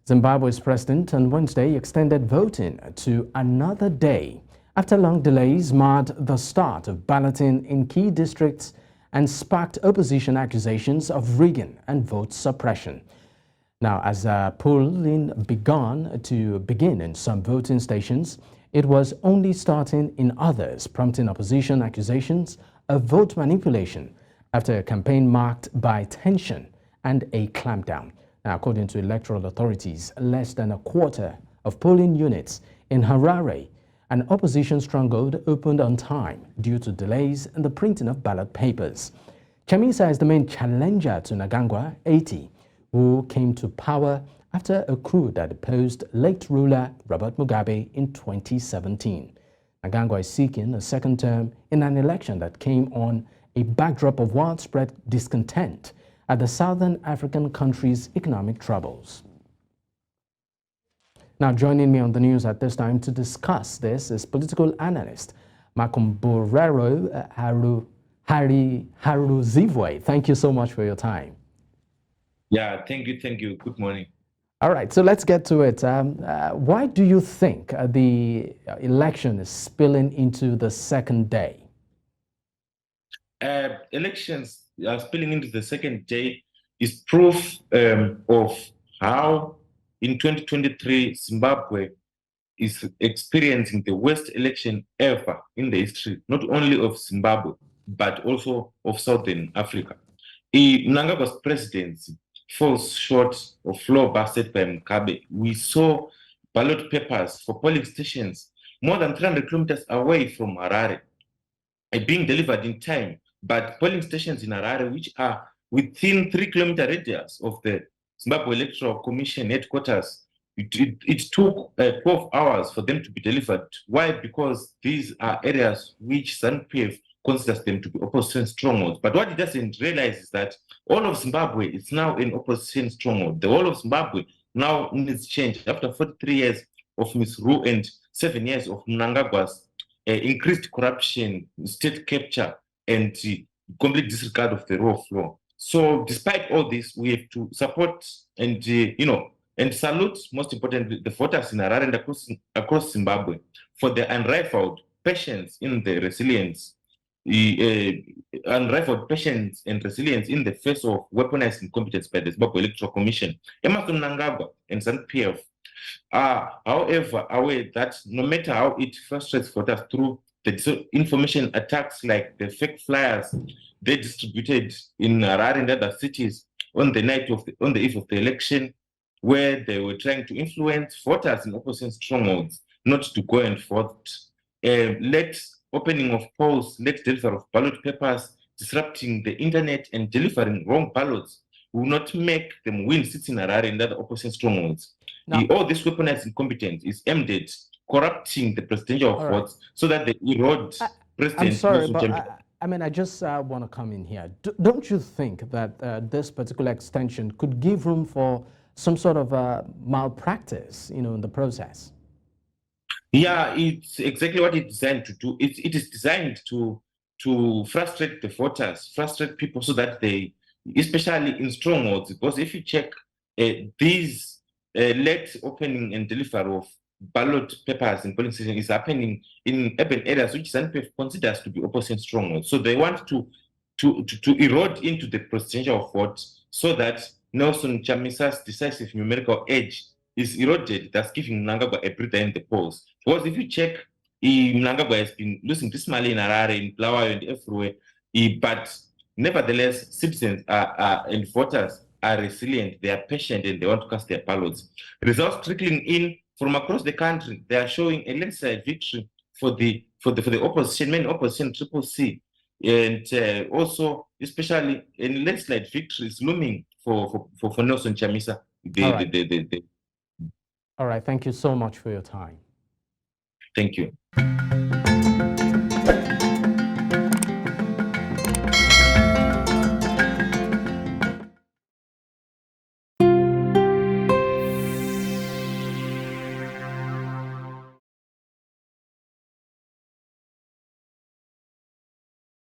Zimbabwe's president on Wednesday extended voting to another day after long delays marred the start of balloting in key districts and sparked opposition accusations of rigging and vote suppression. Now, as polling began in some voting stations, it was only starting in others, prompting opposition accusations of vote manipulation after a campaign marked by tension and a clampdown. Now, according to electoral authorities, less than a quarter of polling units in Harare, an opposition stronghold, opened on time due to delays in the printing of ballot papers. Chamisa is the main challenger to Mnangagwa, 80, who came to power after a coup that deposed late ruler Robert Mugabe in 2017. Mnangagwa is seeking a second term in an election that came on a backdrop of widespread discontent at the southern African country's economic troubles. Now, joining me on the news at this time to discuss this is political analyst Makumborero Haruzivwe. Thank you so much for your time. Yeah, thank you. Good morning. All right, so let's get to it. Why do you think the election is spilling into the second day? Elections are spilling into the second day is proof of how in 2023 Zimbabwe is experiencing the worst election ever in the history, not only of Zimbabwe, but also of Southern Africa. Mnangagwa's presidency falls short of floor set by Mugabe. We saw ballot papers for polling stations more than 300 kilometers away from Harare being delivered in time, but polling stations in Harare, which are within 3-kilometer radius of the Zimbabwe Electoral Commission headquarters, it took 12 hours for them to be delivered. Why? Because these are areas which ZANU-PF considers them to be opposition strongholds. But what it doesn't realize is that all of Zimbabwe is now an opposition stronghold. The whole of Zimbabwe now needs change after 43 years of misrule and 7 years of Mnangagwa's increased corruption, state capture, and complete disregard of the rule of law. So despite all this, we have to support and and salute, most importantly, the voters in Harare and across Zimbabwe for their unrivaled patience in the resilience, unrivaled patience and resilience in the face of weaponized incompetence by the Zimbabwe Electoral Commission. Emerson Mnangagwa and ZANU-PF are, however, aware that no matter how it frustrates voters through the information attacks like the fake flyers they distributed in Harare and other cities on the eve of the election, where they were trying to influence voters in opposition strongholds not to go and vote. Late opening of polls, late delivery of ballot papers, disrupting the internet and delivering wrong ballots will not make them win seats in Harare and other opposition strongholds. No. All this weaponized incompetence is aimed at corrupting the presidential votes so that they erode President. I'm sorry, but I just want to come in here. Don't you think that this particular extension could give room for some sort of malpractice, in the process? Yeah, it's exactly what it's designed to do. It is designed to frustrate the voters, frustrate people so that they, especially in strongholds, because if you check these late opening and delivery of ballot papers in polling stations is happening in urban areas which ZANU-PF considers to be opposition strongholds. So they want to erode into the presidential vote so that Nelson Chamisa's decisive numerical edge is eroded, thus giving Mnangagwa a breather in the polls. Because if you check, Mnangagwa has been losing dismally in Harare, in Bulawayo, and everywhere, but nevertheless, citizens and voters are resilient, they are patient, and they want to cast their ballots. Results trickling in from across the country, they are showing a landslide victory for the opposition, main opposition, Triple C, and also especially a landslide victory is looming for Nelson Chamisa. All right, thank you so much for your time. Thank you.